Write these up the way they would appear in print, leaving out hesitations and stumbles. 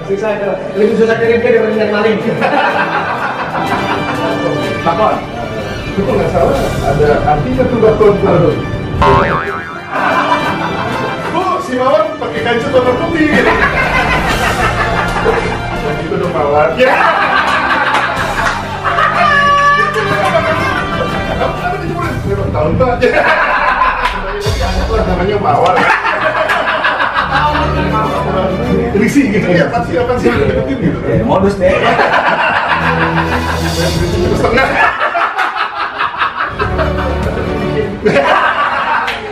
Susah itu. Lebih susah cari dia daripada nyari maling. Bakon. Itu nggak salah, ada artinya tuh bakon. Bu, si Mawar pakai kancut warna putih. Dan itu dong Mawar. Ya. Apa dijemurin? 5 tahun Pak. Anak namanya Mawar. Risi gitu ya, apa sih deketin gitu. Modus deh. Setengah.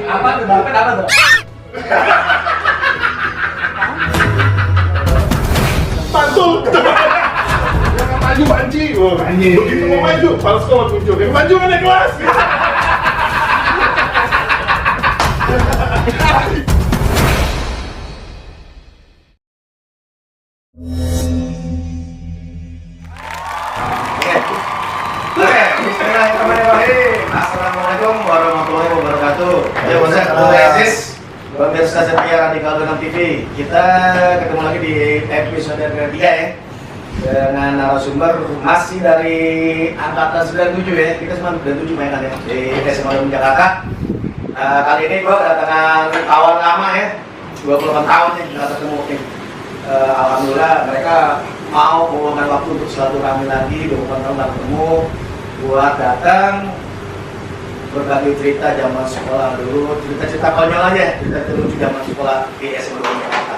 Apa tuh? Dapat apa tuh? Mantul. Yang maju banci. Begitu mau maju, harus sekolah muncul. Yang maju kan naik kelas. Bismillahirrahmanirrahim. Assalamualaikum warahmatullahi wabarakatuh. Ya, pemirsa setia Radikal 6 TV. Kita ketemu lagi di episode ketiga ya, dengan narasumber masih dari angkatan 97 ya. Kita semua 97 banyak kan ya di SMA Jakarta. Kali ini gua kedatangan kawan lama ya, 28 tahun ya kita ketemu nih. Alhamdulillah mereka mau meluangkan waktu untuk silaturahmi lagi, 28 tahun nggak ketemu, buat datang berbagi cerita zaman sekolah dulu, cerita-cerita konyol aja, cerita lucu zaman sekolah di SMA Jakarta.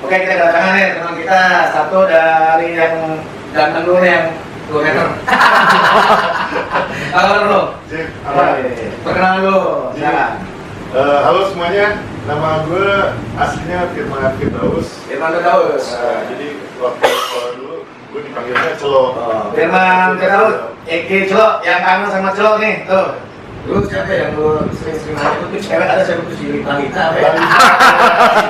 Oke, kita kedatangan nih teman kita satu dari yang ganteng dulu nih, yang 2 meter. Halo dulu. Perkenalan dulu. Silakan. Halo semuanya, nama gue aslinya Firman Firdaus. Firman Firdaus. Jadi waktu sekolah dulu, gue dipanggilnya Celo. Firman Firdaus, Eki Celo, yang kangen sama Celo nih, tuh. Lu siapa yang lu sering-sering ngomong itu cewek ada siapa tuh si Talita apa ya?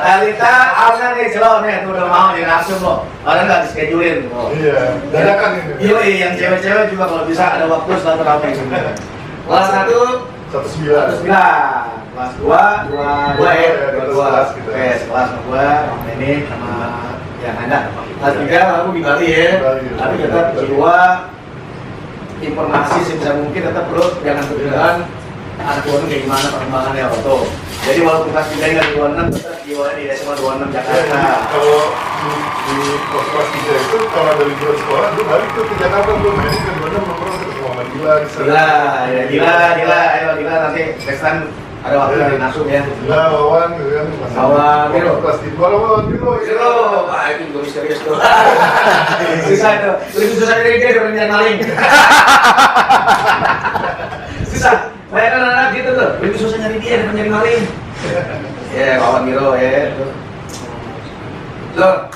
Talita, Alna nih Celo nih, tuh udah mau dinaksum lo. Padahal nggak di-schedulein. Iya, dadakan ini. Iya, yang cewek-cewek juga kalau bisa ada waktu selalu ramai. Kelas 1, 19. Kelas 2 ya, 2. Oke, sekelas sama gua, sama ini, sama yang ada. Kelas 3 aku di Bali ya. Tapi tetap jiwa informasi sebisa mungkin tetap perlu, jangan berjalan anak 26 kayak gimana perkembangannya waktu. Jadi walaupun kelas 3 nggak di 26, tetap jiwa di SMA 26 Jakarta. Kalau di kelas 3 itu, kalau dari liburan sekolah, gue balik tuh ke Jakarta, gue main ke 26 nongkrong ketemu sama Gila. Gila, ayo Gila nanti next time ada waktu dari Nasum ya. Gila, Wawan gitu kan. Wawan, Biro. Kelas 3, Wawan, Biro. Wah itu juga misterius tuh. Susah itu, lebih susah dari dia daripada nyari maling. Susah, banyak anak gitu tuh, lebih susah nyari dia daripada nyari maling. Ya, Wawan Biro ya. Lo,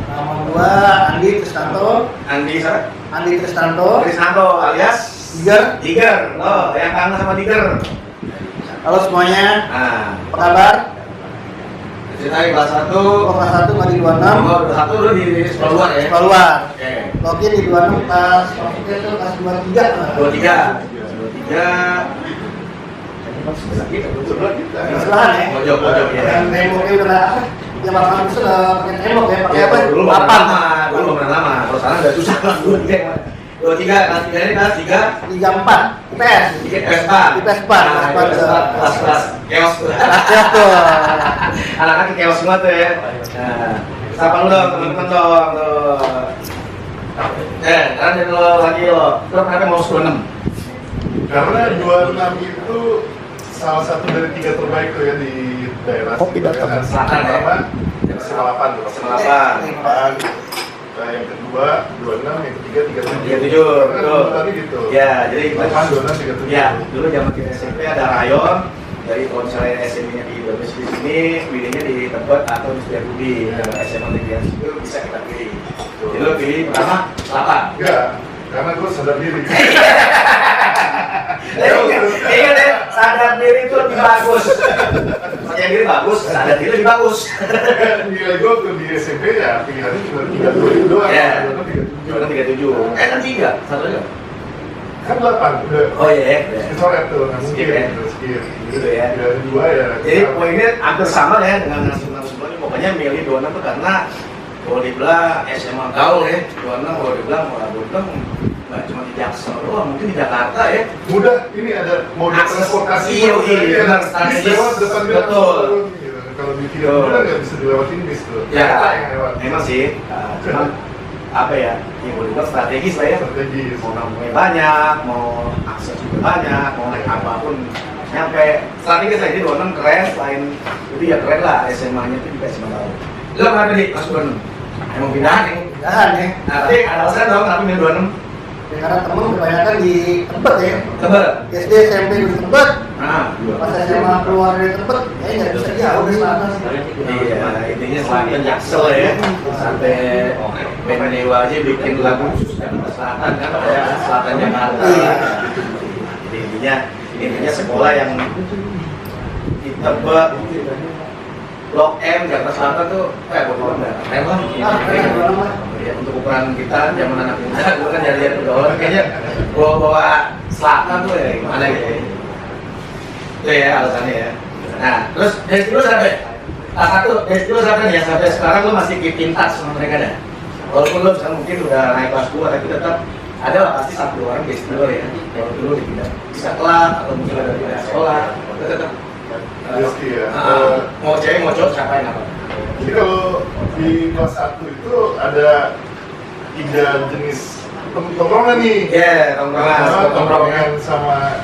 Nama gua Andi Tristanto. Andi siapa? Andi Tristanto. Tristanto alias Diger. Oh, yang kangen sama Diger. Halo semuanya. Nah, Apa kabar? ceritanya kelas 1. Kelas 1 nggak di 26. Nomor 1 lu di sekolah luar ya? Sekolah luar. Oke. Login di 26 kelas maksudnya itu kelas 23. 23. Sebelah kita. Di sebelahan ya. Pojok ya. Yang temboknya udah apa? Yang makan itu udah pakai tembok ya. Pakai apa? Dulu papan. Dulu benar lama. Kalau sekarang udah susah lah. 23 kelas 3 ini kelas 3. 34. IPS. IPS 4. IPS 4. Kelas keos. Kelas tuh. Anak-anak keos semua tuh ya. Nah, sapa lu dong teman-teman dong. Sekarang jadi lo lagi lo. Terus kenapa mau 26? Karena 26 itu salah satu dari 3 terbaik tuh ya di daerah. Kopi datang. Selatan ya. SMA 8 tuh. SMA 8. Nah, yang kedua 26, yang ketiga 37. 37, Karena betul. tadi gitu. Ya, jadi kita 8, 26, 37. ya, dulu zaman kita SMP ada rayon. Jadi kalau misalnya SMP-nya di Brebes di sini, pilihnya di Tebet atau di Setiabudi. Dan SMA Negeri itu bisa kita pilih. Jadi lo pilih pertama 8. Enggak, karena gue sadar diri. Ingat deh, sadar diri itu lebih bagus. Percaya diri bagus, sadar diri lebih bagus. Nilai gue tuh di SMP ya pilihannya cuma 32 doang. Ya, 37. kan 37. Kan 3, satu aja. Kan 8 udah. Oh iya, ya. Dicoret tuh, nggak Skip mungkin. ya. Skip. Gitu ya. Dari 2 ya. Jadi poinnya hampir sama ya dengan narasumber-narasumbernya. Pokoknya milih 26 itu karena Kalau dibilang SMA gaul ya, 26 kalau dibilang nggak cuma di Jaksel doang, mungkin di Jakarta ya. Mudah, ini ada moda transportasi. Iya, benar, Bis statis. lewat depan dia Betul. langsung turun, gitu. Kalau di tidak Betul. mudah nggak bisa dilewatin bis tuh. Ya, yang lewat. memang sih, cuman apa ya, yang boleh dibilang strategis lah ya. Strategis. Mau nampungnya banyak, mau akses juga banyak, mau naik apapun nyampe. Strategis aja 26 keren, selain itu ya keren lah SMA-nya itu juga SMA gaul. Lo kenapa di kelas 26? Emang pindahan nih? Pindahan ya. Nah, tapi ada alasan dong kenapa milih 26? Ya, karena temen kebanyakan di Tebet ya. Tebel? SD SMP di Tebet. Nah, Pas SMA keluar dari Tebet, kayaknya nggak bisa jauh dari selatan sih. iya, intinya selain Jaksel ya, sampai Ben Dewa aja bikin lagu khusus Jakarta Selatan kan, ya, Selatan Jakarta. Jadi intinya sekolah yang di Tebet, Blok M, Jakarta Selatan tuh, buat orang dah, keren lah. Keren lah. Ya, untuk ukuran kita, zaman anak muda, gue kan jadi pergaulan, kayaknya bawa selatan tuh ya, gimana gitu ya. Itu ya alasannya ya. Nah, terus dari dulu sampai dari dulu sampai ya sampai sekarang lo masih keep in touch sama mereka dah. Walaupun lo sekarang mungkin udah naik kelas 2, tapi tetap ada lah pasti 1-2 orang best dulu ya. Kalau dulu dipindah bisa kelas atau mungkin ada pindah sekolah, tetap. Pasti ya. Mau cewek mau cowok siapa yang apa? Jadi kalau di kelas 1 itu ada 3 jenis tongkrongan nih. Iya, tongkrongan. Tongkrongan sama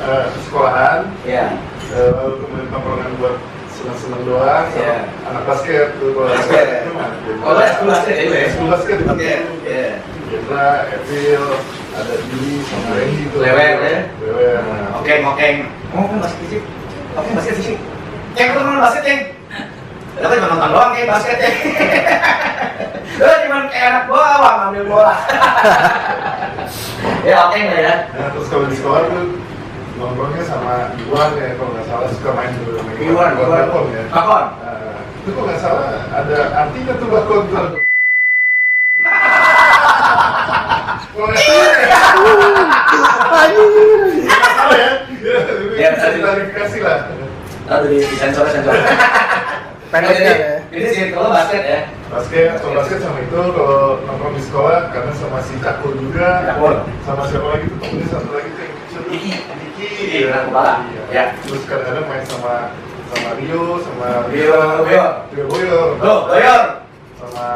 sekolahan. Iya. Lalu kemudian tongkrongan buat senang-senang doang. Iya. Anak basket tuh kalau Basket ya? itu mah. Oh, sekolah basket ya? Sekolah basket itu. Iya, iya. Gendra, Evil, ada Billy sama Randy tuh. Lewer ya? Lewer. Oke, ngokeng. Ngokeng basket sih. Oke, basket sih. Ceng, lu nonton basket, Ceng? Lo kan cuma nonton doang kayak basket, Ceng. Lo cuma kayak anak bawang ngambil bola. Ya, oke lah ya. Nah, terus kalau di sekolah tuh nongkrongnya sama Iwan ya, kalau nggak salah suka main dulu. Iwan. Bakon ya. Bakon. Nah, itu kalau nggak salah ada artinya tuh bakon tuh. Kalau nggak salah ya. Nggak salah ya. Ya, Bisa diklarifikasi lah. Aduh, di sensor. Pendeknya ya. Ini sih kalau basket ya. Kalau basket sama itu, kalau nongkrong di sekolah karena sama si Cakul juga. Cakul. Sama siapa lagi tuh temennya satu lagi tuh yang kecil tuh. Diki. Diki. Iya, kepala. Ya. Terus kadang-kadang main sama Rio, sama Rio Boyor. Rio Boyor. Lo, Boyor. Sama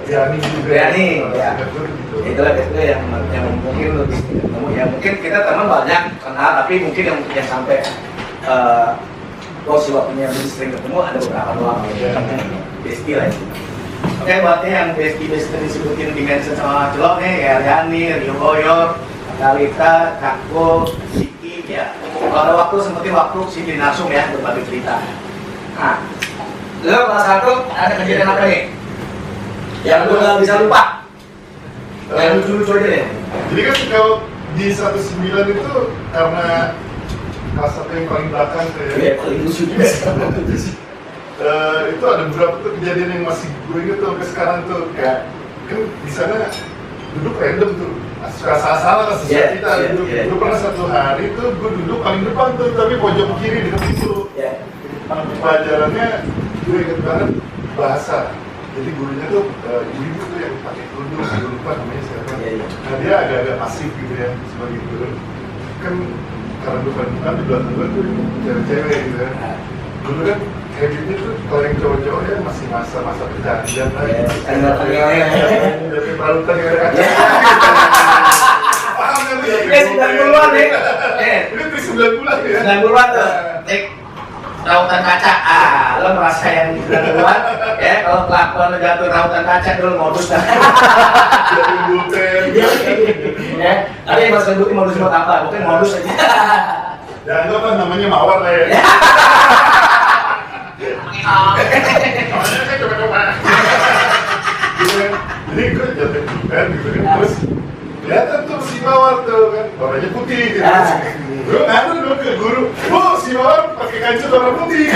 Riani juga. Riani, ya. Gitu. Itulah yang mungkin lebih ketemu ya. Mungkin kita teman banyak kenal, tapi mungkin yang sampai si waktunya lebih sering ketemu ada beberapa doang ya. Besti lah itu. Oke, buatnya yang besti disebutin di mention sama Celok nih, kayak Riani, Rio Boyor, Dalita, Cakko, Siki ya. Kalau ada waktu sempetin waktu sini langsung ya berbagi cerita. Nah, lo kelas 1 ada kejadian apa nih? Yang gue nggak bisa lupa. Yang lucu-lucu aja deh. Jadi kan kalau di 109 itu karena kelas 1 yang paling belakang tuh ya. Iya, paling lucu juga. Itu ada beberapa tuh kejadian yang masih gue inget tuh sampai sekarang tuh kayak kan di sana duduk random tuh suka salah-salah lah sesuai Yeah, kita yeah, duduk. yeah. Gue pernah satu hari tuh gue duduk paling depan tuh tapi pojok kiri dekat itu. Ya. Pelajarannya gue inget banget bahasa. Jadi gurunya tuh ibu-ibu tuh yang pakai kerudung, gue lupa namanya siapa. Iya, iya. Nah dia agak-agak pasif gitu ya sebagai guru. Kan karena gue kan di belakang gue tuh cewek-cewek gitu ya. Dulu kan habitnya tuh kalau yang cowok-cowok ya masih masa-masa perjanjian lah. Tanggal-tanggalnya. Dari barutan yang ada kaca. Paham kan lu ya? 90-an ya. Ini tuh 9 bulan ya. 90-an tuh. Cek rautan kaca. Lo merasa yang 90-an ya kalau kelakuan lo jatuh rautan kaca dulu modus dah. Jadi bulpen. Ya, tapi yang harus sebutin modus buat apa? Mungkin modus aja. Ya anggap lah namanya mawar lah ya. Namanya kan coba-coba. Jadi gue jatuh bulpen gitu kan. Terus kelihatan tuh si mawar tuh kan warnanya putih gitu. Gue ngadu dong ke guru, si mawar pakai kancut warna putih.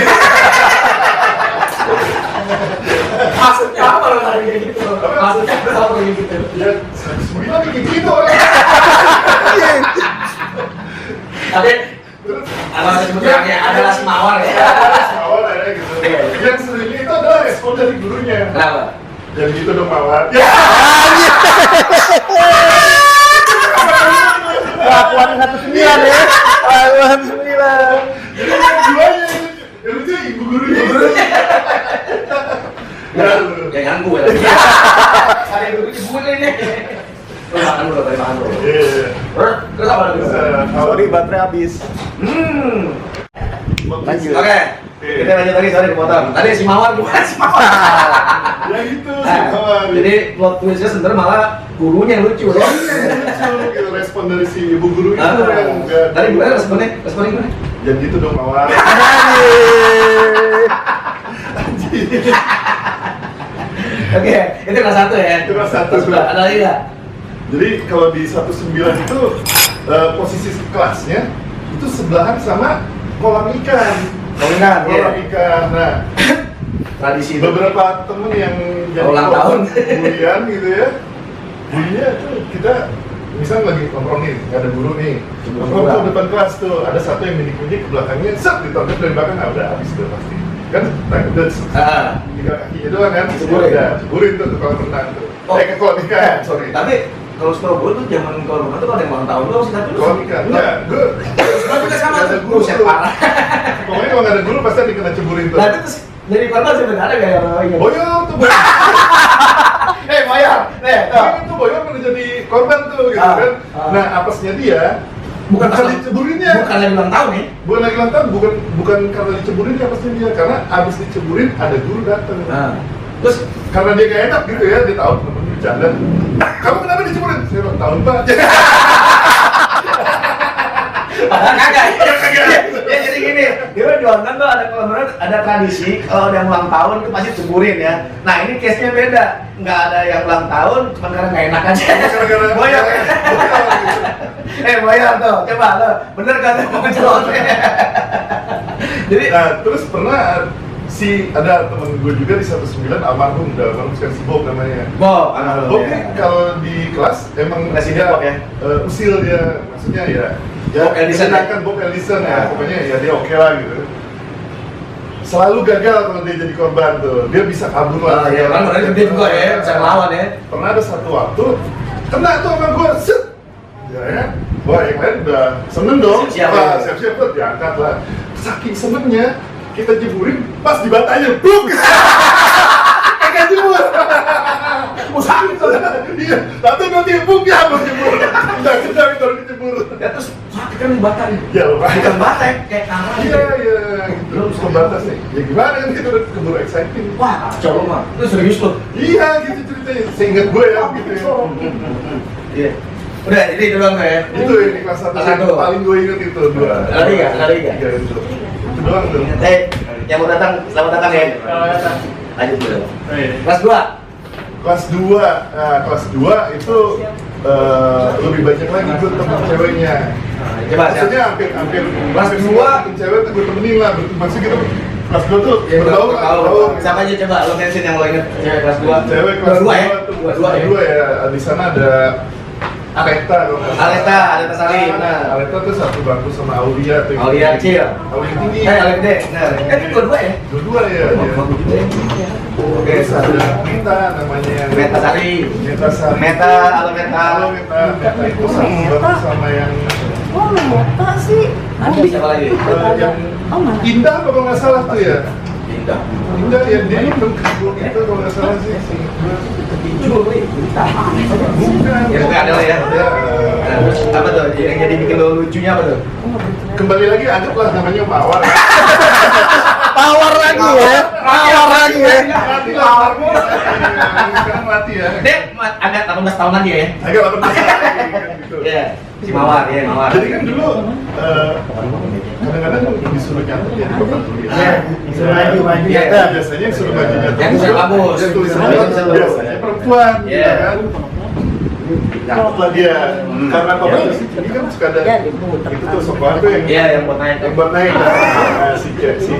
Maksudnya apa lo tadi kayak gitu? Maksudnya apa kayak gitu? Ya, 109 kayak gitu orang. Tapi apa sebutannya adalah semawar ya? Mawar ada gitu. Yang sebenarnya itu adalah respon dari gurunya. Kenapa? Jadi gitu dong Mawar. Kelakuan 19 ya. Kelakuan 19. Jadi duanya yang lucu ibu gurunya. Ya lu. Ya ganggu ya. Ada yang begitu gue ini. Makan dulu, makan dulu. Iya. Terus apa lagi? Sorry, baterai habis. Lanjut. Oke. Kita lanjut lagi, sorry kepotong. Tadi si Mawar gimana si Mawar? Ya gitu sih Mawar. Jadi plot twistnya sebenarnya malah gurunya yang lucu ya. Lucu gitu respon dari si ibu guru itu yang enggak. Tadi gimana responnya? Responnya gimana? Jadi gitu dong Mawar. Oke, itu kelas 1 ya? Itu kelas 1. Kelas 2, ada lagi nggak? Jadi kalau di 19 itu posisi kelasnya itu sebelahan sama kolam ikan. Kolam ikan. Nah, Tradisi itu. beberapa temen yang jadi Ulang tahun. bulian gitu ya. Bulinya tuh kita misal lagi nongkrong nih, nggak ada guru nih. Nongkrong tuh depan kelas tuh, ada satu yang kunci ke belakangnya, set ditangkap dari belakang, udah habis tuh pasti. Kan udah tinggal kakinya doang kan, Ceburin. udah ceburin tuh ke kolam renang tuh. Oh. Ke kolam ikan, sorry. Tapi kalau setahu gue tuh zaman kalau rumah tuh kalau ada yang ulang tahun doang sih, tapi lu Kolam ikan, enggak, gue juga sama nggak ada tuh, guru buset tuh. parah. Pokoknya kalau nggak ada guru pasti dikena ceburin tuh. Nah itu terus jadi korban sebenarnya kayak orang ingat. Boyong tuh, boyong. Bayar, tuh. Ini tuh boyong pernah jadi korban tuh gitu Ah, kan. ah. Nah apesnya dia Bukan pas- diceburinnya. Bukan lagi ulang tahun ya? Bukan lagi ulang tahun, bukan karena diceburin apesnya dia, karena abis diceburin ada guru datang. Nah, terus Karena dia gak enak gitu ya, dia tahu temen bercanda. Kamu kenapa diceburin? Saya ulang tahun Pak. kagak. Ya jadi gini, dia di London tuh ada kalau menurut ada tradisi kalau ada yang ulang tahun itu pasti ceburin ya. Nah ini case-nya beda, nggak ada yang ulang tahun, cuma karena nggak enak aja. Gara-gara Boyong. Boyong tuh, coba lo, bener kan mau celot? Jadi Nah terus pernah ada temen gue juga di 19 almarhum sekarang si Bob namanya. Bob, Bob nih kalau di kelas emang Presiden Bob ya? Usil dia, maksudnya ya Bob Ellison ya? menyenangkan Bob Ellison ya, pokoknya ya dia oke lah gitu. Selalu gagal kalau dia jadi korban tuh, dia bisa kabur lah. ya kan orangnya gede juga ya, bisa ngelawan ya. Pernah ada satu waktu kena tuh sama gue, set, ya, wah yang lain udah seneng dong, Siap-siap ya. siap-siap tuh diangkat lah. Saking senengnya kita jeburin, pas di batanya, bluk, kagak jebur. Sakit tuh. Iya, tapi nanti buk ya baru jebur. Udah baru dijebur. Ya terus sakit kan di bata nih. Ya lumayan. Bukan bata ya, kayak kamar. Iya, gitu. Terus pembatas nih. Ya gimana kan kita udah keburu exciting. Wah, kacau lo mah. Itu serius tuh. Iya, gitu ceritanya. Seingat gue ya, gitu ya. Iya. Udah, jadi itu doang ya. Itu yang di kelas 1 Kelas yang satu. paling gue inget itu dua. Ada tiga, ada tiga. Tiga itu. Itu doang tuh. Yang mau datang, selamat datang ya. Lanjut dulu. Kelas 2. Kelas 2, nah kelas 2 itu lebih banyak lagi gue temen ceweknya. Coba Maksudnya hampir Kelas hampir 2. semua temen cewek tuh gue temenin lah. Maksudnya gitu, kelas 2 tuh Ya, bergaul lah, bergaul. siapa aja coba lo mention yang lo inget cewek kelas 2. Cewek kelas 2 ya. tuh, Dua ya. ya. Di sana ada Aleta kalau nggak salah. Aleta Salim. Nah, Aleta tuh satu bangku sama Aulia tuh. Aulia kecil. Aulia tinggi. Aulia gede. Nah, itu dua-dua ya. Dua-dua ya. Oke, Terus ada Meta namanya. Meta Sari. Meta Sari. Meta, halo Meta. Halo Meta. Meta itu satu bangku sama yang Oh, Meta sih. Siapa lagi? yang Oh, mana? Indah apa kalau nggak salah tuh ya. Indah. Indah ya dia itu itu kalau nggak salah sih. Pinjul, Indah. Bukan. Ya, pokoknya ada lah ya. Ya, Nah, terus apa tuh? Yang jadi bikin lo lucunya apa tuh? kembali lagi anggaplah namanya Mawar. Power lagi ya. Power lagi ya. Mati lah. Sekarang mati ya. Dek, agak 18 tahun lagi ya? Agak 18 lagi kan gitu. Iya, si Mawar, ya Mawar. Jadi kan dulu kadang-kadang disuruh nyatet ya di papan tulis. Disuruh maju Iya. nyata. Biasanya yang suruh maju nyatet. Yang suruh bagus. Yang tulisannya Yang tulisannya biasanya perempuan, Iya. ya kan? Nyatet lah dia. Karena papan tulis ini kan suka ada Ya, diputer. itu tuh sokoan tuh yang Iya, yang buat naik. yang buat naik. Nah, si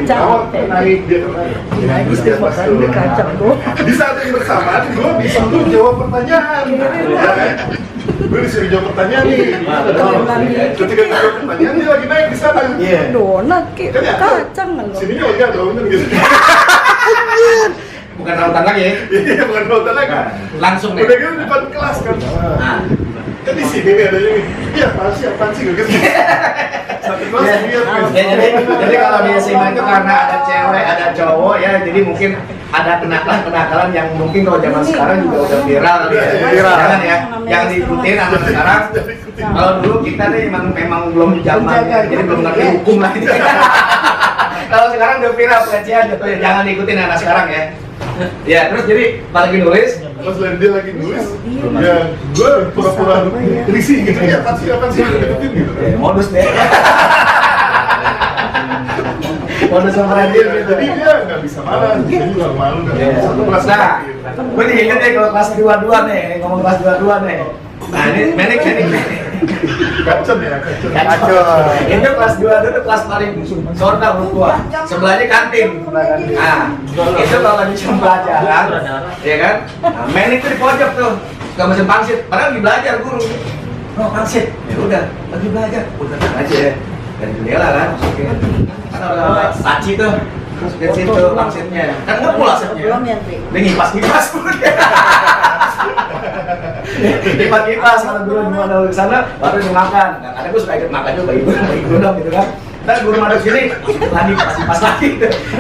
Mawar naik dia kan naik. Terus dia pas tuh. Kacang tuh. Di saat yang bersamaan gue disuruh jawab pertanyaan. Ya kan? Gue disuruh jawab pertanyaan nih. Ketika gue jawab pertanyaan dia lagi naik di sana. Iya. Donat kayak Kan ya, kacang loh. sininya enggak dong kan gitu. Bukan rambut nonton lagi ya? Iya, bukan nonton lagi. Langsung nih. Udah gitu depan kelas kan. Nah, Kan di sini nih adanya nih. Iya, apaan sih gak gitu. Satu kelas ya, lihat kan. jadi kalau di SMA itu karena ada cewek, ada cowok ya, jadi mungkin ada kenakalan yang mungkin kalau zaman sekarang juga udah viral kali ya. Viral. Jangan ya, yang diikutin sama sekarang. Kalau dulu kita nih memang belum zamannya, jadi belum ngerti hukum lah. Kalau sekarang udah viral pelecehan gitu ya, jangan diikutin anak sekarang ya. Ya, terus jadi lagi nulis, Pas dia lagi nulis, ya gue pura-pura risih gitu. Ya apaan sih deketin gitu. ya, modus deh. Modus sama dia gitu. Jadi dia nggak bisa marah, dia juga malu kan. Satu kelas Nah, lagi. gue jadi inget deh kalau kelas 22 nih, ngomong kelas 22 nih. Nah ini menik. Kacen ya, kacen. Kacau. Itu kelas 2 itu kelas paling sorta menurut gua. Sebelahnya kantin. Nah, itu kalau lagi jam pelajaran, ya kan? Nah, menik itu di pojok tuh, gak mesin pangsit. Padahal lagi belajar guru. Oh pangsit, ya udah, lagi belajar. Udah tenang aja ya. Dari jendela kan, masukin. Karena udah saci tuh. Masukin situ pangsitnya. Kan ngumpul asapnya. Belum ya, Tri? Dia ngipas dulu dia. Kipas kalau dulu gimana ke sana baru dimakan. Nah, karena gue suka ikut makan juga bagi dong gitu kan. Dan guru masuk sini lagi pas lagi.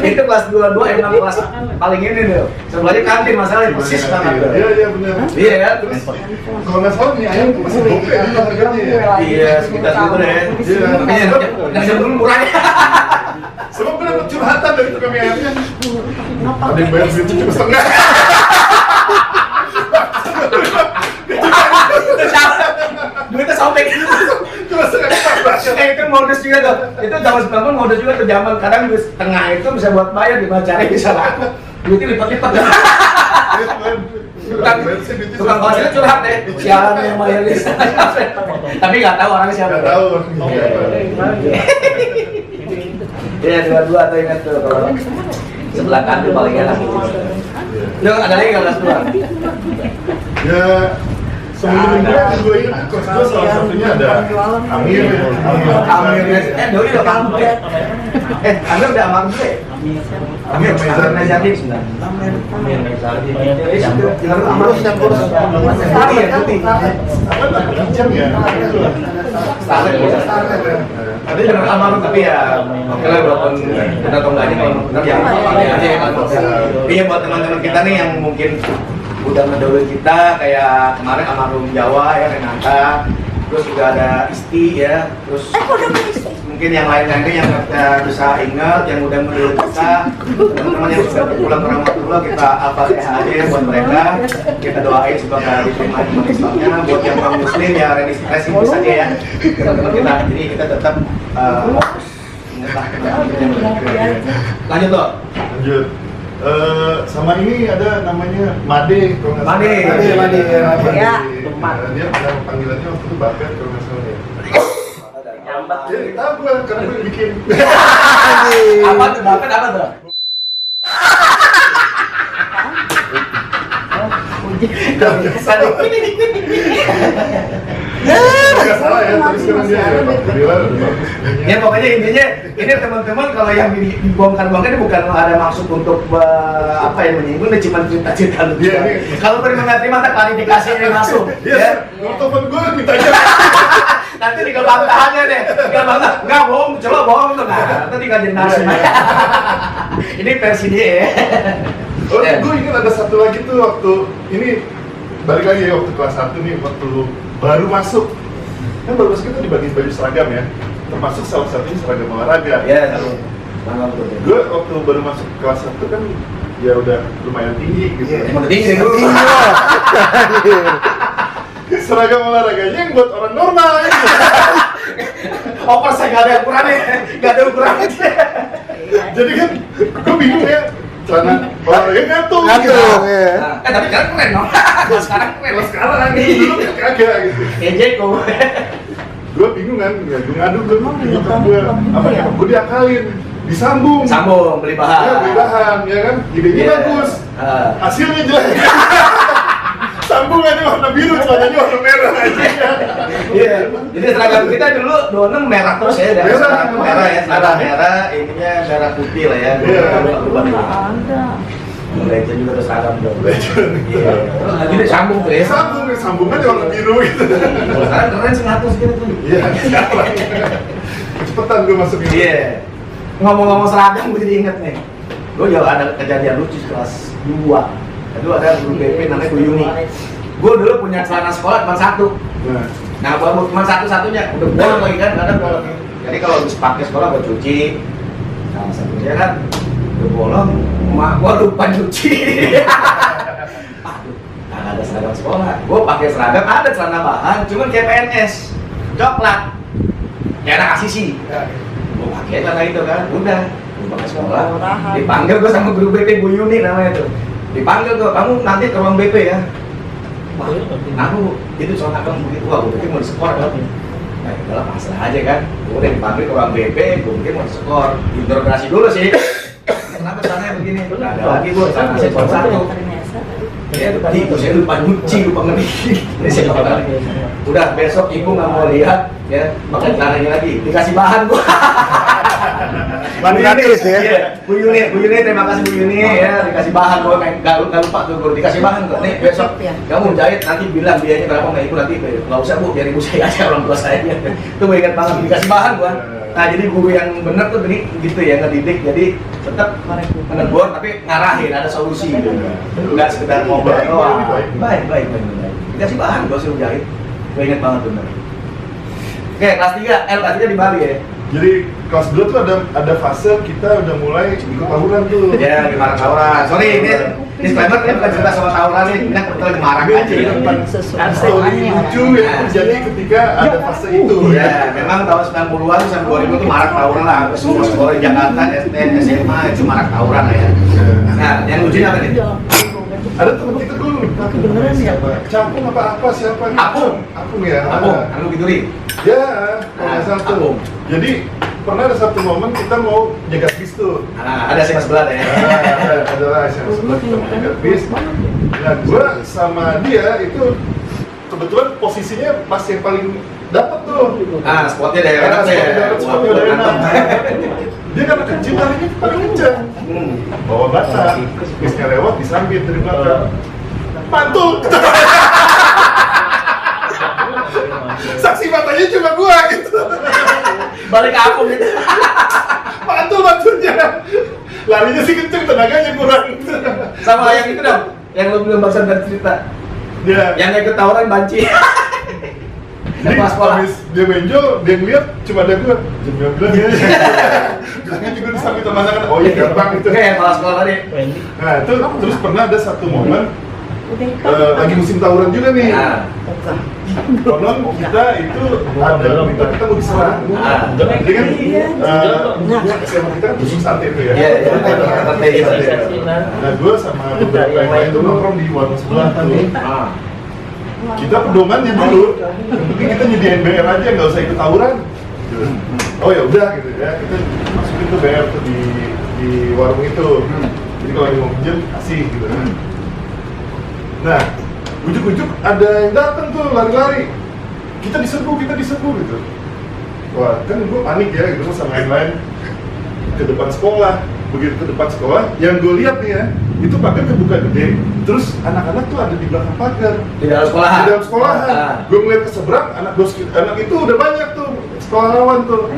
Itu kelas 22 emang kelas paling ini tuh. Sebelahnya kantin masalahnya persis banget tuh. Iya benar. Iya kan? Terus kalau nggak salah nih ayam masih bongke juga harganya ya. Iya, sekitar gitu deh. Iya. Makanya yang sebelum murahnya. Sebab gue dapet curhatan dari tukang ayamnya. Ada yang bayar duit cuma setengah. Duitnya sobek. Cuma setengah. Itu modus juga tuh. Itu zaman 90 modus juga tuh zaman kadang duit setengah itu bisa buat bayar gimana caranya bisa laku. Duitnya lipat-lipat. Tukang konser curhat deh. Sialan yang bayar di sana. Tapi nggak tahu orangnya siapa. Nggak tahu. Iya, dua-dua tuh ingat tuh kalau sebelah kantin paling enak gitu. Yuk, ada lagi nggak kelas 2? Ya sebelum gue ingat kelas gue salah satunya ada Amir. Doi udah kamu ya? Amir udah aman gue. Amir Mezardi sebenarnya. Amir Mezardi. Amrus dan Kurus. Apa tak jam ya? Starlet ya. Tapi benar aman tapi ya oke lah walaupun benar atau enggaknya kalau benar ya pakai aja ya kan. Iya buat teman-teman kita nih yang mungkin udah ngedahuluin kita kayak kemarin almarhum Jawa ya Renata, terus juga ada Isti ya, terus mungkin yang lain-lainnya yang kita bisa ingat yang udah mendahului kita, teman-teman yang sudah pulang ke rahmatullah kita al-fatihah aja ya buat mereka, kita doain semoga diterima iman Islamnya. Buat yang non muslim ya registrasi bisa aja ya teman-teman kita, jadi kita tetap fokus lanjut loh. Lanjut. Sama ini ada namanya Made kalau nggak salah. Made. Ya. Dia panggilannya waktu itu Bagat kalau nggak salah ya. Jadi tahu gue karena gue bikin. Apa tuh Bakat apa tuh? Nggak salah ya, tapi sekarang dia ya Alhamdulillah udah bagus. Ya pokoknya intinya ini teman-teman kalau yang dibongkar-bongkar ini bukan ada maksud untuk apa ya menyinggung, ini cuma cerita-cerita lucu. Iya, ini. Kalau terima nggak terima, tak klarifikasi ini masuk. Iya, Ya. nomor telepon gue minta aja. Nanti tinggal bantahannya deh, tinggal bantah. Nggak bohong, coba bohong tuh. Nah, nanti tinggal jadi narasum. Iya, Ini versi dia ya. Oh, gue ingat ada satu lagi tuh waktu ini balik lagi ya waktu kelas 1 nih waktu baru masuk. Kan baru masuk itu dibagi baju seragam ya. Termasuk salah satunya seragam olahraga. Ya, tahu. Mana betul. Gue waktu baru masuk kelas 1 kan ya udah lumayan tinggi gitu. Yang penting dulu. Seragam olahraganya yang buat orang normal gitu. Oper saya nggak ada ukurannya, nggak ada ukurannya. Jadi kan gue bingung ya celana olahraga gantung. Gantung, gitu. ya. Tapi sekarang keren dong. Sekarang keren. Kalau sekarang dulu kan kagak gitu. Ejeko. Gue bingung kan, ya gue ngadu gue gue apa ya, gue diakalin, disambung. Sambung beli bahan. Ya beli bahan, ya kan, idenya Iya. bagus, hasilnya jelek. Sambungannya warna biru, celananya warna merah aja. Iya. Jadi seragam kita dulu 26 merah terus ya, dari Merah. merah ya, merah, ininya merah putih lah ya. Iya. Berubah-ubah. Legend juga terus seragam dong. Legend. Iya. Terus lagi deh sambung tuh ya. Sambungannya warna biru gitu. Kalau sekarang keren sih ngatur segitu tuh. Iya, sekarang. Cepetan gue masuk ini. Iya. Ngomong-ngomong seragam gue jadi inget nih. Gue juga ada kejadian lucu kelas 2. Itu ada guru BP namanya Bu Yuni. Gue dulu punya celana sekolah cuma satu. Nah, gua cuma satu-satunya, udah bolong lagi kan, kadang bolong. Jadi kalau habis pakai sekolah gua cuci, salah satunya kan udah bolong, emak gua lupa cuci. Aduh, nggak ada seragam sekolah. Gua pakai seragam, ada celana bahan, cuman kayak PNS, coklat, kayak anak asisi. Gua pakai celana itu kan, udah, gua pakai sekolah. Dipanggil gua sama guru BP Bu Yuni namanya tuh. Dipanggil gua, kamu nanti ke ruang BP ya. Wah, aku itu soal kamu begitu, wah gue pikir mau diskor kan. Nah, udahlah pasrah aja kan. Gue udah dipanggil ke ruang BP, gue pikir mau diskor. Interogasi dulu sih. Kenapa caranya begini? Nggak ada lagi gue, karena saya cuma satu. Ya, tadi saya lupa nyuci, lupa ngedikit. Ini saya lupa lagi. Udah, besok ibu nggak mau lihat, ya, pakai celananya lagi. Dikasih bahan gue. Bahan gratis ya? Bu Yuni, terima kasih Bu Yuni ya, dikasih bahan gue, nggak lupa tuh guru, dikasih bahan kok. Nih besok kamu jahit nanti bilang biayanya berapa nggak ibu nanti, nggak usah Bu, biar ibu saya aja orang tua saya. Tuh gue ingat banget dikasih bahan gue. Nah jadi guru yang bener tuh gitu ya ngedidik, jadi tetap menegur tapi ngarahin, ada solusi gitu. Nggak sekedar ngobrol doang. Baik. Dikasih bahan gue suruh jahit, gue ingat banget bener. Oke, kelas 3 di Bali ya. Jadi kelas 2 tuh ada fase kita udah mulai ikut tawuran tuh. Ya, gimana tawuran? Sorry, ini disclaimer, ini bukan cerita soal tawuran nih, ini kita lagi marah aja. Story lucu yang terjadi ketika ada fase itu. Ya, memang tahun 90-an sampai 2000 itu marak tawuran lah. Semua sekolah di Jakarta, SD, SMA itu marak tawuran lah ya. Nah, yang lucunya apa nih? Ada teman kita dulu. Siapa? Campung apa siapa? Apung ya. Apung Biduri. Ya, kalau nggak salah tuh. Apung. Jadi pernah ada satu momen kita mau jaga bis tuh. Ada SMA sebelah ya. Adalah SMA sebelah kita mau jaga bis. Nah, gua sama dia itu kebetulan posisinya pas yang paling dapat tuh. Spotnya dari atas ya. Spotnya dari atas. Dia karena kecil larinya paling kencang. Bawa bata, bisnya lewat disambit dari belakang. Mantul. Saksi matanya cuma gua gitu. Balik ke Apung gitu. Mantul. Larinya sih kenceng, tenaganya kurang. Sama yang itu dong, yang lu belum barusan dari cerita. Dia Yang ikut tawuran banci. Jadi sekolah. habis dia benjol, dia ngeliat cuma ada gua. Dia bilang ya. Bilangnya juga disambit sama masakan. Oh iya gampang itu. Kayak kepala sekolah tadi. Nah itu terus pernah ada satu momen lagi musim tawuran juga nih. Konon kita itu ada kita mau diserang. Jadi kan SMA kita kan tusuk sate itu ya. Iya, sate. Nah gue sama beberapa yang lain itu nongkrong di warung sebelah tuh. Kita pedomannya dulu, yang penting kita nyediain BR aja, nggak usah ikut tawuran. Oh ya udah gitu ya, kita masukin tuh BR tuh di warung itu. Jadi kalau dia mau pinjam kasih gitu. Nah, ujuk-ujuk ada yang datang tuh lari-lari. Kita diserbu gitu. Wah, kan gue panik ya gitu sama yang lain. Ke depan sekolah, begitu ke depan sekolah, yang gue lihat nih ya, itu pagar kebuka gede. Terus anak-anak tuh ada di belakang pagar. Di dalam sekolah. Gue ngeliat ke seberang, anak itu udah banyak tuh sekolah lawan tuh.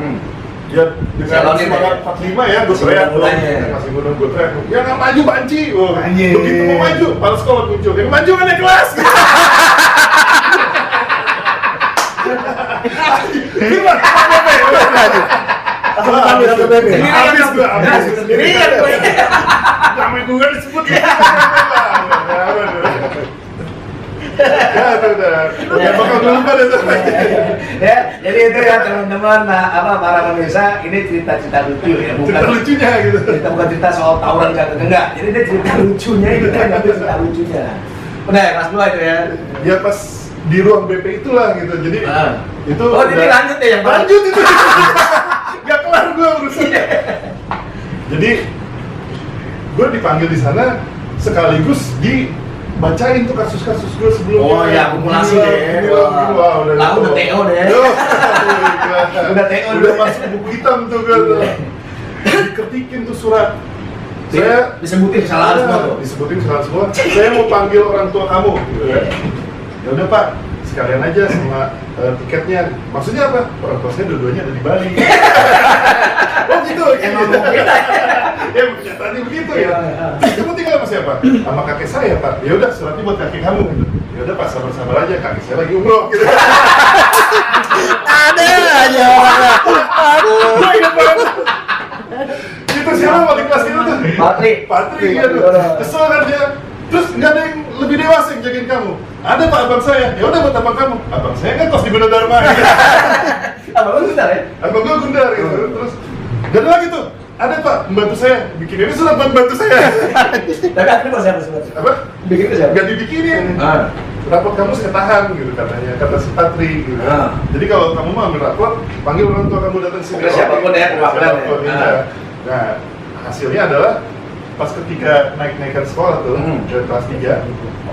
Ya dengan semangat 45 ya, gue teriak masih gue teriak, ya nggak maju banci. Begitu mau maju, kepala sekolah muncul, yang maju kan ya kelas. Gimana? Habis gue. Sampai gue kan disebut ya itu udah bakal lupa deh tuh. Ya, jadi itu ya teman-teman, para pemirsa, ini cerita-cerita lucu ya, bukan cerita lucunya gitu. Bukan cerita soal tawuran enggak. Jadi ini cerita lucunya itu kan, cerita lucunya. Udah kelas 2 itu ya. Ya pas di ruang BP itulah gitu. Jadi itu ini lanjut ya yang lanjut itu. Gak kelar gue urusan. Jadi gue dipanggil di sana sekaligus bacain tuh kasus-kasus gue sebelumnya. Oh ya, akumulasi deh. Wah, udah TO deh. Udah TO, udah masuk buku hitam tuh kan. Diketikin tuh surat. Saya disebutin kesalahan semua tuh. Disebutin kesalahan semua. Saya mau panggil orang tua kamu, gitu kan. Ya udah Pak, sekalian aja sama tiketnya. Maksudnya apa? Orang tua saya dua-duanya ada di Bali. Oh gitu. Yang ngomong kita. Ya tadi begitu ya. Kamu tinggal sama siapa? Sama kakek saya Pak. Ya udah suratnya buat kakek kamu. Gitu. Ya udah Pak, sabar-sabar aja, kakek saya lagi umroh. Gitu. Ada aja orangnya. Aduh. Gue ingat banget. Itu siapa wali kelas itu tuh? Patri ya tuh. Kesel kan dia. Terus nggak ada yang lebih dewasa yang jagain kamu. Ada Pak abang saya. Ya udah buat abang kamu. Abang saya kan kos di Gunadarma. Abang lu Gundar ya? Abang gue Gundar gitu. Terus dan lagi tuh. Ada Pak, membantu saya bikin ini surat buat membantu saya. Tapi akhirnya kalau siapa sebenarnya? Apa? Bikin ke siapa? Gak dibikinin. Ah. Rapot kamu saya tahan gitu katanya, kata si Patri gitu. Jadi kalau kamu mau ambil rapot, panggil orang tua kamu datang sini. Oke, siapapun ya, perwakilan ya. Siapapun, ya. Nah, hasilnya adalah pas ketika naik-naikan sekolah tuh, ke kelas 3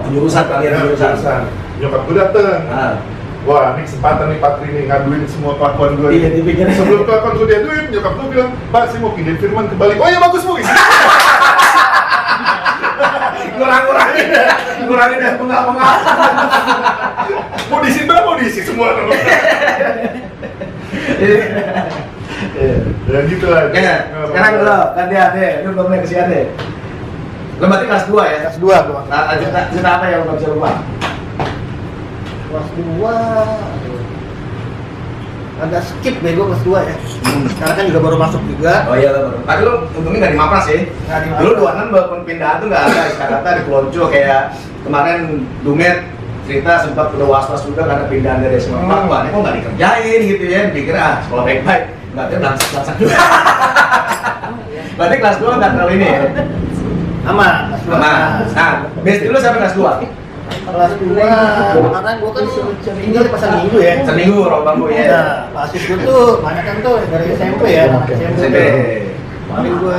Jurusan kalian jurusan. nyokap gue dateng. Wah, ini kesempatan nih Patri nih ngaduin semua kelakuan gue. Iya, dipikir. Sebelum kelakuan gue diaduin, nyokap gue bilang, Pak, saya mau pindahin Firman ke Bali. Oh ya bagus Bu. Ngurangin ya pengal-pengal. Mau diisi berapa? Mau diisi semua. Ya gitu lah. Ya, sekarang lo gantian deh, lu belum naik ke sini deh. Lo berarti kelas 2 ya? Kelas 2 gua. Nah, cerita apa yang lo nggak bisa lupa? Kelas 2. Agak skip deh gua kelas 2 ya. Karena kan juga baru masuk juga. Oh iya lo baru. Tapi lo untungnya nggak di Mapras ya? Nggak di Mapras. Dulu 26 walaupun pindahan tuh nggak ada di Jakarta di Pelonco kayak kemarin Dumet cerita sempat udah was-was juga karena pindahan dari SMA 4. Wah, ini kok nggak dikerjain gitu ya? Dikira sekolah baik-baik. Nggak ada belangsak juga. Berarti kelas 2 nggak terlalu ini ya? Aman, kelas 2. Nah, best dulu sampai kelas 2. Kelas 2 karena gua kan tinggal di pasar Minggu ya. Seminggu orang bambu ya. Nah, basis gua tuh banyak kan tuh dari SMP ya, anak SMP. SMP. Paling gua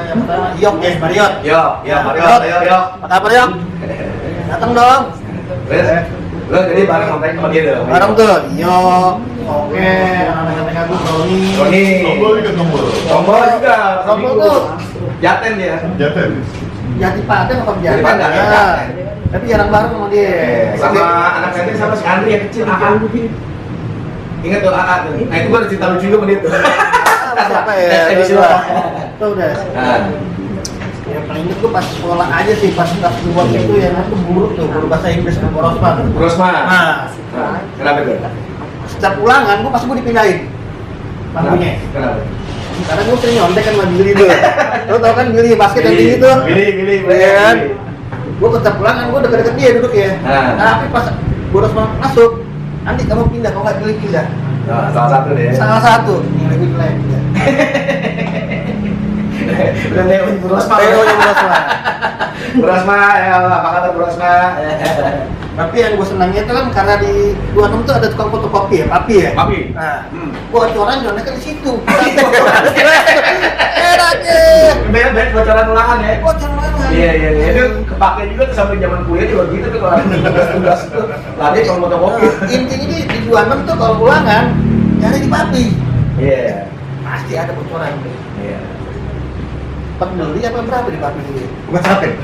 yang pertama Yok ya, Mariot. Yo, Mario. Apa kabar Yok? Datang dong. Terus, lo jadi bareng kontak sama dia dong. Bareng tuh, Yok. Oke, anak-anak aku Roni. Tombol juga tombol. Tombol juga. Tombol tuh Jaten dia. Jaten. Jati Paten apa Jati Jati Paten, ya. ya. Tapi jarang bareng sama dia. Sama anak Jaten sama si Andri yang kecil, AA. Ingat tuh AA tuh. Nah itu gua ada cerita lucu juga sama dia tuh. Siapa ya? Edisi lo. Tuh udah. Nah, Yang paling inget gue pas sekolah aja sih, pas kelas 2 itu yang aku guru bahasa Inggris sama Borosma. Rosma. Nah, Kenapa tuh? setiap ulangan gue pasti gue dipindahin bangkunya. Kenapa? Karena gue sering nyontek kan sama Billy tuh. Lo tau kan Billy basket yang tinggi tuh. Billy. Iya kan? Gue setiap ulangan gue deket-deket dia duduk ya. Tapi pas Borosma masuk, nanti kamu pindah, kalau nggak Billy pindah. Nah, salah satu deh. Salah satu, nilai gue jelek. Udah Leo Rosma. Teonya Borosma. Rosma, ya apa kata Rosma? Tapi yang gue senangnya itu kan karena di 26 tuh ada tukang fotokopi ya, Papi ya. Papi. Nah, bocoran kan di situ. Enaknya. Beda bocoran ulangan ya. Bocoran mana? Iya. Itu kepake juga tuh sampai zaman kuliah juga gitu tuh kalau tugas tuh. Lari kalau fotokopi. Intinya di 26 tuh kalau ulangan nyari di Papi. Iya. Pasti ada bocoran. Iya. Beli apa berapa di Papi dulu? Bukan capek.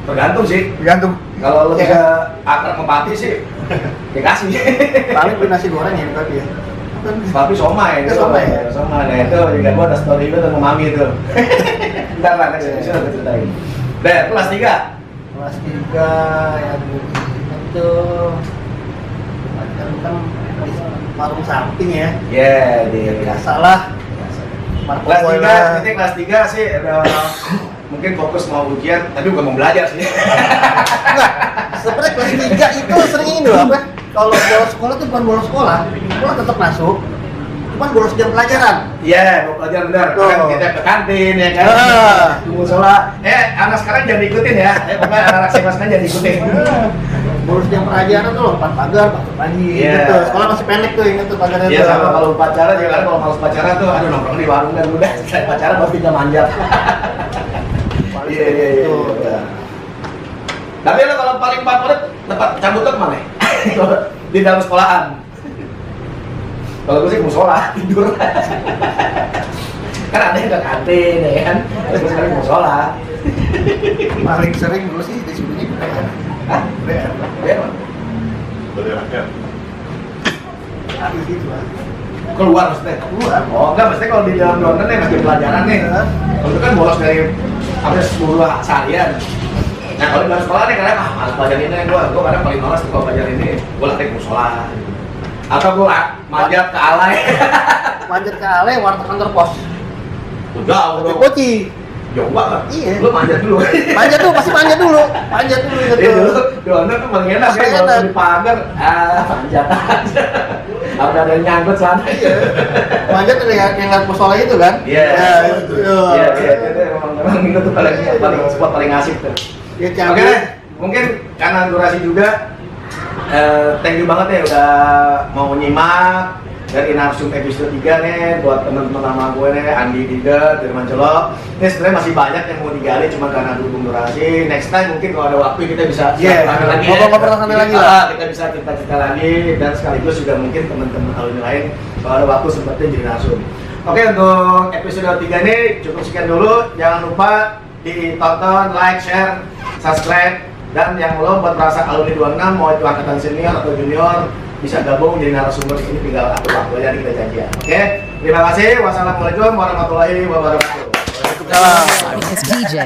Tergantung sih. Tergantung. Kalau lo bisa akrab sama Papi sih, dikasih. Paling beli nasi goreng ya di Papi ya. Papi somai, Itu somai ya? Somai. Nah itu juga gua ada story itu sama Mami itu. Bentar lah, next aku ceritain. Deh, kelas 3. Kelas 3 yang itu kan di warung samping ya. Iya, di Biasalah. kelas 3, nanti kelas 3 sih udah mungkin fokus mau ujian, tapi bukan mau belajar sih. Enggak, sebenarnya kelas 3 itu sering ini loh apa? Kalau bolos sekolah tuh bukan bolos sekolah tetap masuk, cuman bolos jam pelajaran. Iya, mau belajar benar. Kan kita ke kantin ya kan. Tunggu sholat. Anak sekarang jangan diikutin ya. Pokoknya anak-anak sekolah sekarang jangan diikutin. Bolos jam pelajaran tuh lompat pagar, masuk pagi. Iya. Gitu. Sekolah masih pendek tuh, inget tuh pagarnya. Iya tuh. sama kalau upacara juga kan kalau males pacaran tuh aduh nongkrong di warung dan udah selesai pacaran baru pindah manjat. Iya. Tapi lo kalau paling favorit tempat cabut tuh kemana? Di dalam sekolahan. Kalau gue sih mau sholat, tidur. Kan ada yang ke kantin ya kan, terus sekarang mau sholat. Paling sering dulu sih disebutnya BR. Hah? BR. BR? Dari rakyat. Habis itu lah. Keluar maksudnya? Keluar. Oh enggak, maksudnya kalau di dalam ruangan nih masih pelajaran nih. Kalau itu kan bolos dari hampir 10 seharian. Nah kalau di dalam sekolah nih kadang malas pelajaran ini, gue kadang paling malas tuh kalau pelajaran ini. Gue lari ke musola. Atau gue manjat ke alay. Manjat ke Ale, warteg kantor pos. Udah, udah. Koci. Jauh banget. Iya. Lu manjat dulu. Manjat tuh, pasti manjat dulu. Manjat dulu gitu. Iya dulu, doang tuh paling enak ya, Paling kalau enak. di pagar, panjat aja. Ada yang nyangkut sana. Manjat dari yang lihat musola itu kan? Iya. Ya, itu. Iya, itu emang itu tuh paling spot paling asik tuh. Ya, Oke, cabut. mungkin karena durasi juga, thank you banget ya udah mau nyimak dari Narsum episode 3 nih buat teman-teman lama gue nih, Andi Diga, Firman Celok. Ini sebenarnya masih banyak yang mau digali, cuma karena berhubung durasi. Next time mungkin kalau ada waktu kita bisa Iya, rame lagi. ngobrol-ngobrol santai lagi lah. Kita bisa cerita-cerita lagi dan sekaligus juga mungkin teman-teman alumni lain kalau ada waktu sempatnya jadi Narsum. Oke, untuk episode 3 ini cukup sekian dulu. Jangan lupa ditonton, like, share, subscribe, dan yang belum buat merasa alumni 26 mau itu angkatan senior atau junior bisa gabung jadi narasumber ini, tinggal atur waktu aja kita janjian. Oke, terima kasih. Wassalamualaikum warahmatullahi wabarakatuh. Waalaikumsalam. It's DJ.